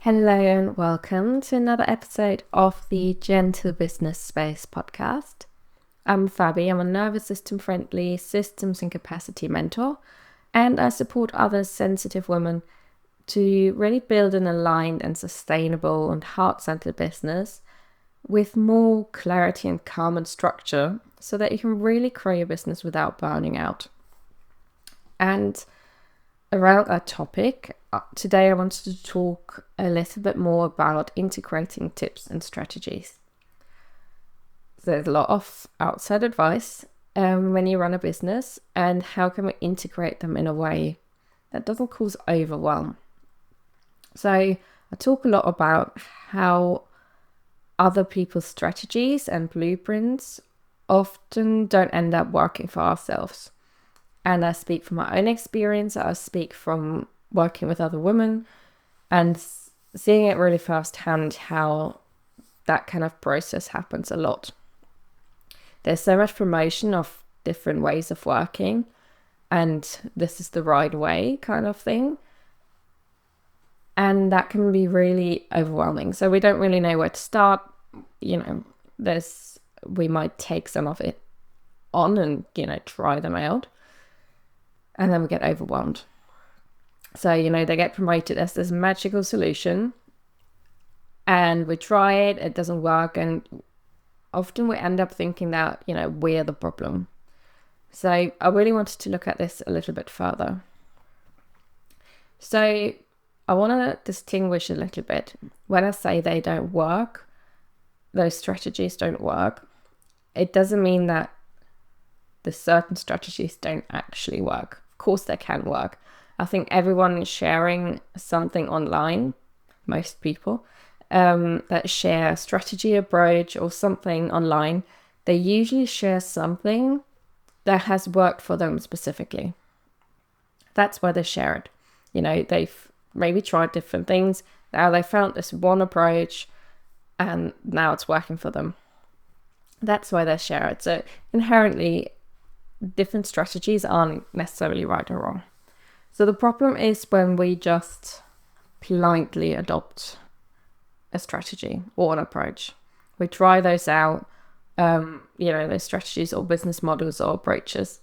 Hello and welcome to another episode of the Gentle Business Space podcast. I'm Fabi. I'm a nervous system friendly systems and capacity mentor, and I support other sensitive women to really build an aligned and sustainable and heart-centered business with more clarity and calm and structure so that you can really grow your business without burning out. And around that topic, today I wanted to talk a little bit more about integrating tips and strategies. There's a lot of outside advice when you run a business, and how can we integrate them in a way that doesn't cause overwhelm. So I talk a lot about how other people's strategies and blueprints often don't end up working for ourselves. And I speak from my own experience. I speak from working with other women and seeing it really firsthand how that kind of process happens a lot. There's so much promotion of different ways of working and this is the right way kind of thing. And that can be really overwhelming. So we don't really know where to start. We might take some of it on and, try them out. And then we get overwhelmed. So, they get promoted as this magical solution. And we try it, it doesn't work. And often we end up thinking that, we're the problem. So I really wanted to look at this a little bit further. So I want to distinguish a little bit. When I say they don't work, those strategies don't work, it doesn't mean that the certain strategies don't actually work. Of course they can work. I think everyone is sharing something online, most people, that share a strategy approach or something online. They usually share something that has worked for them specifically. That's why they share it. They've maybe tried different things. Now they found this one approach and now it's working for them. That's why they share it. So inherently, different strategies aren't necessarily right or wrong. So the problem is when we just blindly adopt a strategy or an approach. We try those out, those strategies or business models or approaches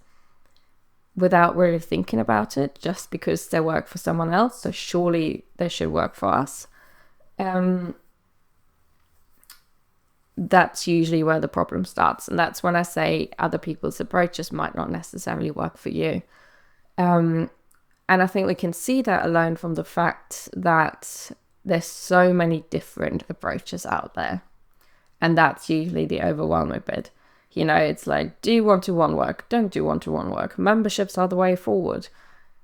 without really thinking about it, just because they work for someone else. So surely they should work for us. That's usually where the problem starts. And that's when I say other people's approaches might not necessarily work for you. And I think we can see that alone from the fact that there's so many different approaches out there. And that's usually the overwhelming bit. It's like, do one-to-one work? Don't do one-to-one work. Memberships are the way forward.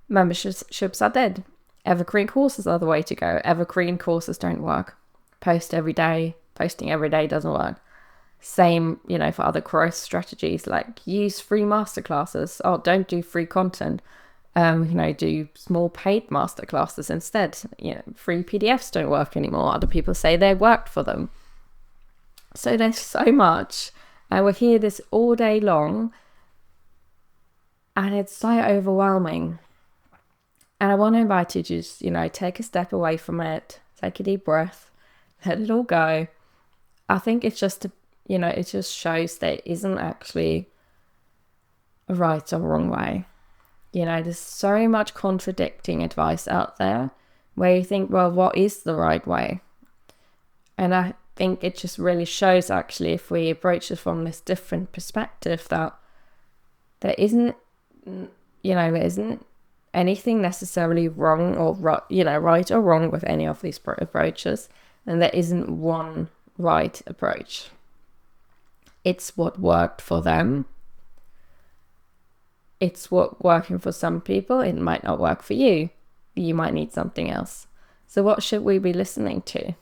Memberships are dead. Evergreen courses are the way to go. Evergreen courses don't work. Posting every day doesn't work. Same, for other growth strategies, like use free masterclasses. Oh, don't do free content. Do small paid masterclasses instead. Free PDFs don't work anymore. Other people say they worked for them. So there's so much. And we hear this all day long. And it's so overwhelming. And I want to invite you to just, take a step away from it. Take a deep breath. Let it all go. I think it's just, it just shows there isn't actually a right or wrong way. There's so much contradicting advice out there where you think, well, what is the right way? And I think it just really shows actually if we approach it from this different perspective that there isn't anything necessarily wrong or right or wrong with any of these approaches. And there isn't one right approach. It's what worked for them. It's what working for some people. It might not work for you. You might need something else. So what should we be listening to?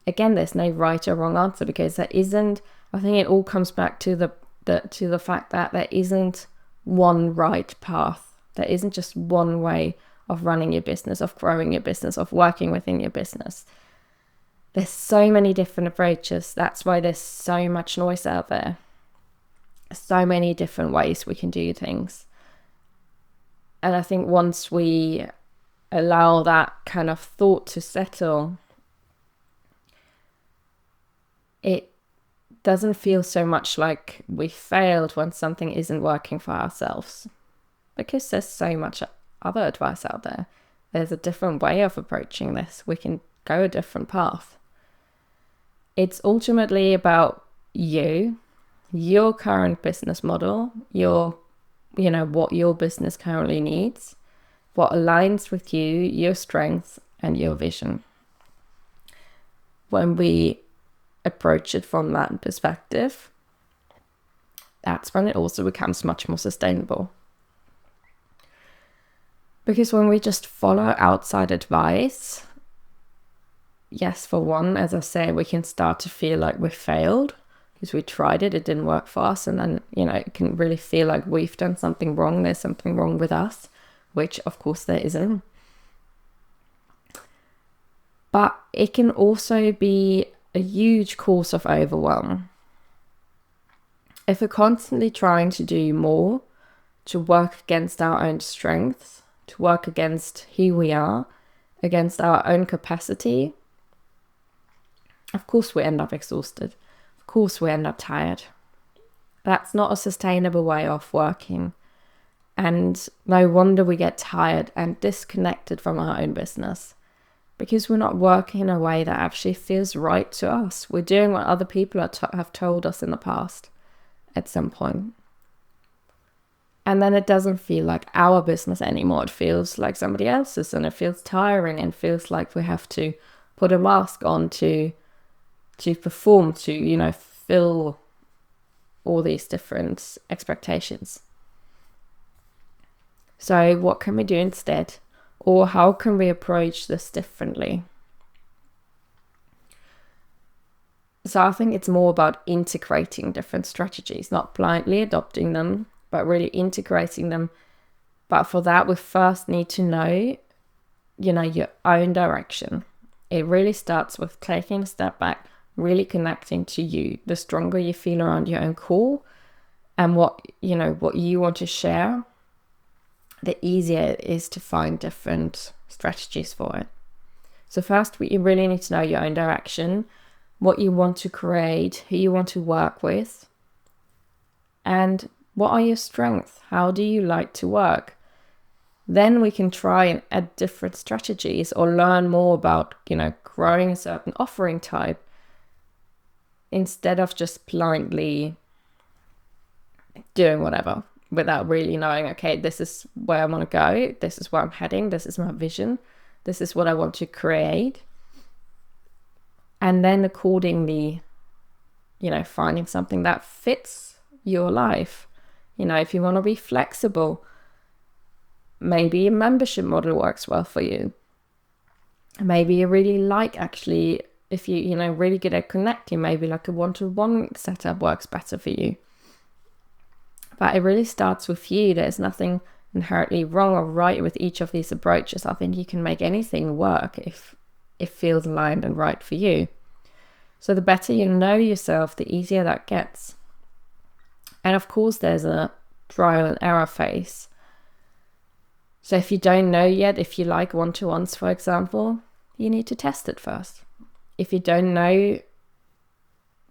Again, there's no right or wrong answer because there isn't. I think it all comes back to the fact that there isn't one right path. There isn't just one way of running your business, of growing your business, of working within your business. There's so many different approaches. That's why there's so much noise out there. So many different ways we can do things. And I think once we allow that kind of thought to settle it doesn't feel so much like we failed when something isn't working for ourselves, because there's so much other advice out there. There's a different way of approaching this. We can go a different path. It's ultimately about you, your current business model, what your business currently needs, what aligns with you, your strengths and your vision. When we approach it from that perspective, that's when it also becomes much more sustainable. Because when we just follow outside advice, yes, for one, as I say, we can start to feel like we failed because we tried it, it didn't work for us. And then, it can really feel like we've done something wrong. There's something wrong with us, which of course there isn't. But it can also be a huge cause of overwhelm. If we're constantly trying to do more, to work against our own strengths, to work against who we are, against our own capacity, of course we end up exhausted. Of course we end up tired. That's not a sustainable way of working. And no wonder we get tired and disconnected from our own business, because we're not working in a way that actually feels right to us. We're doing what other people have told us in the past at some point. And then it doesn't feel like our business anymore. It feels like somebody else's, and it feels tiring and feels like we have to put a mask on to perform, to, fill all these different expectations. So what can we do instead? Or how can we approach this differently? So I think it's more about integrating different strategies, not blindly adopting them, but really integrating them. But for that, we first need to know, your own direction. It really starts with taking a step back, really connecting to you. The stronger you feel around your own core and what you want to share, the easier it is to find different strategies for it. So first, you really need to know your own direction, what you want to create, who you want to work with, and what are your strengths? How do you like to work? Then we can try and add different strategies or learn more about, growing a certain offering type, instead of just blindly doing whatever without really knowing, okay, this is where I want to go, this is where I'm heading, this is my vision, this is what I want to create. And then accordingly, finding something that fits your life. If you want to be flexible, maybe a membership model works well for you. Maybe you really like, actually, if you, really good at connecting, maybe like a one-to-one setup works better for you. But it really starts with you. There's nothing inherently wrong or right with each of these approaches. I think you can make anything work if it feels aligned and right for you. So the better you know yourself, the easier that gets. And of course, there's a trial and error phase. So if you don't know yet, if you like one-to-ones, for example, you need to test it first. If you don't know,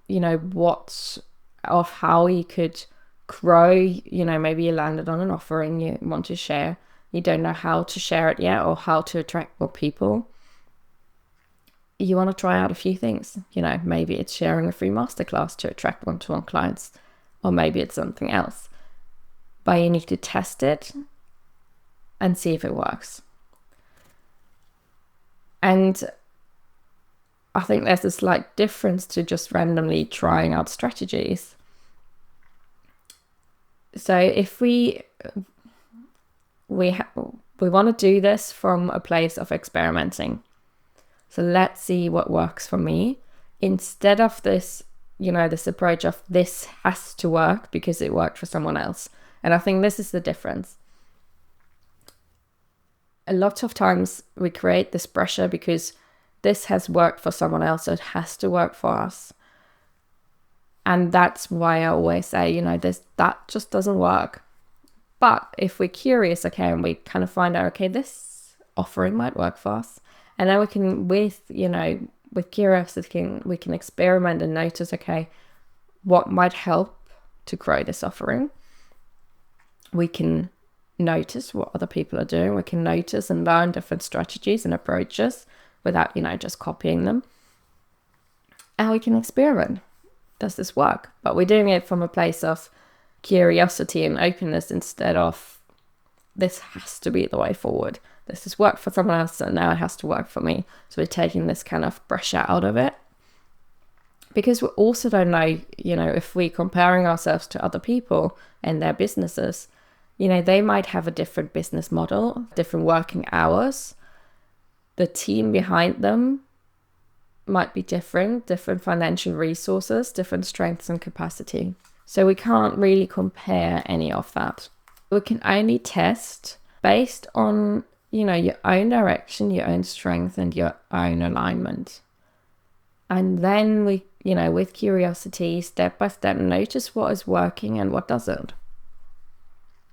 what of how you could grow, maybe you landed on an offer and you want to share, you don't know how to share it yet or how to attract more people. You want to try out a few things. Maybe it's sharing a free masterclass to attract one-to-one clients, or maybe it's something else. But you need to test it and see if it works. And I think there's a slight difference to just randomly trying out strategies. So if we want to do this from a place of experimenting. So let's see what works for me, instead of this, this approach of this has to work because it worked for someone else. And I think this is the difference. A lot of times we create this pressure because this has worked for someone else, so it has to work for us. And that's why I always say, that just doesn't work. But if we're curious, and we kind of find out, this offering might work for us. And then we can, with, with curiosity, we can experiment and notice, okay, what might help to grow this offering. We can notice what other people are doing. We can notice and learn different strategies and approaches without, just copying them. And we can experiment. Does this work? But we're doing it from a place of curiosity and openness instead of this has to be the way forward. This has worked for someone else, and now it has to work for me. So we're taking this kind of pressure out of it. Because we also don't know, if we're comparing ourselves to other people and their businesses, they might have a different business model, different working hours. The team behind them might be different financial resources, different strengths and capacity. So we can't really compare any of that. We can only test based on, your own direction, your own strength and your own alignment. And then we, with curiosity, step by step, notice what is working and what doesn't.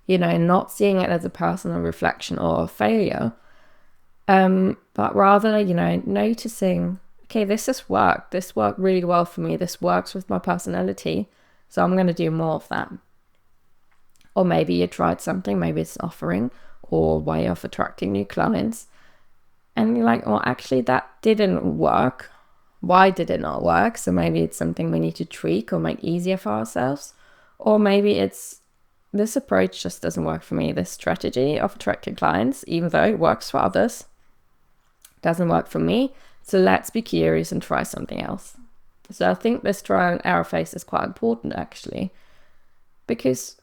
Not seeing it as a personal reflection or a failure, but rather, noticing, okay, this has worked. This worked really well for me. This works with my personality. So I'm going to do more of that. Or maybe you tried something, maybe it's offering or way of attracting new clients. And you're like, well, actually that didn't work. Why did it not work? So maybe it's something we need to tweak or make easier for ourselves. Or maybe it's this approach just doesn't work for me. This strategy of attracting clients, even though it works for others, doesn't work for me. So let's be curious and try something else. So I think this trial and error phase is quite important actually, because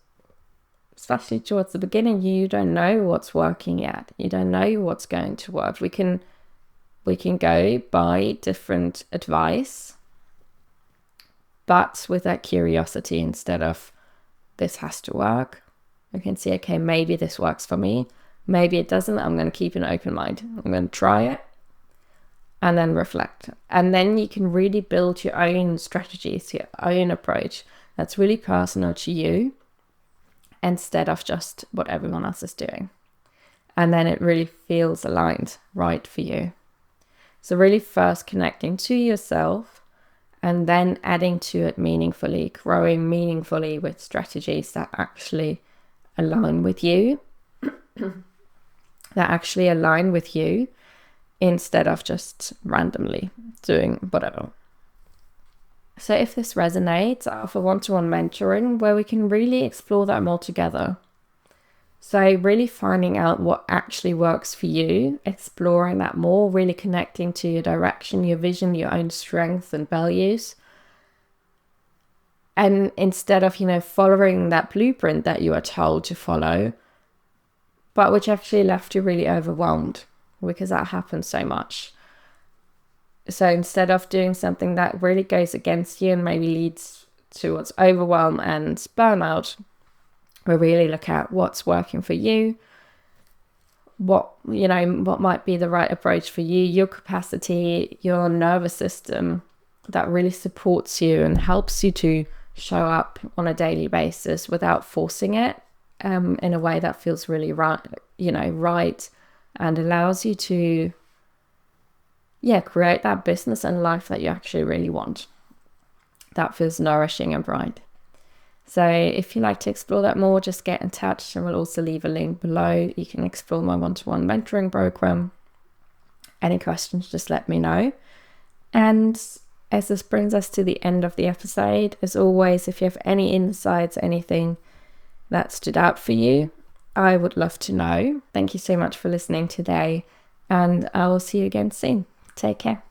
especially towards the beginning, you don't know what's working yet. You don't know what's going to work. We can go by different advice, but with that curiosity instead of this has to work. We can see, okay, maybe this works for me. Maybe it doesn't. I'm going to keep an open mind. I'm going to try it and then reflect. And then you can really build your own strategies, your own approach that's really personal to you instead of just what everyone else is doing. And then it really feels aligned right for you. So really first connecting to yourself and then adding to it meaningfully, growing meaningfully with strategies that actually align with you, instead of just randomly doing whatever. So if this resonates, I offer one-to-one mentoring where we can really explore that more together. So really finding out what actually works for you, exploring that more, really connecting to your direction, your vision, your own strengths and values. And instead of, following that blueprint that you are told to follow, but which actually left you really overwhelmed, because that happens so much. So instead of doing something that really goes against you and maybe leads towards overwhelm and burnout, we really look at what's working for you, what might be the right approach for you, your capacity, your nervous system that really supports you and helps you to show up on a daily basis without forcing it, in a way that feels really right, right, and allows you to create that business and life that you actually really want. That feels nourishing and bright. So if you'd like to explore that more, just get in touch, and we'll also leave a link below. You can explore my one-to-one mentoring program. Any questions, just let me know. And as this brings us to the end of the episode, as always, if you have any insights, anything that stood out for you, I would love to know. Thank you so much for listening today, and I will see you again soon. Take care.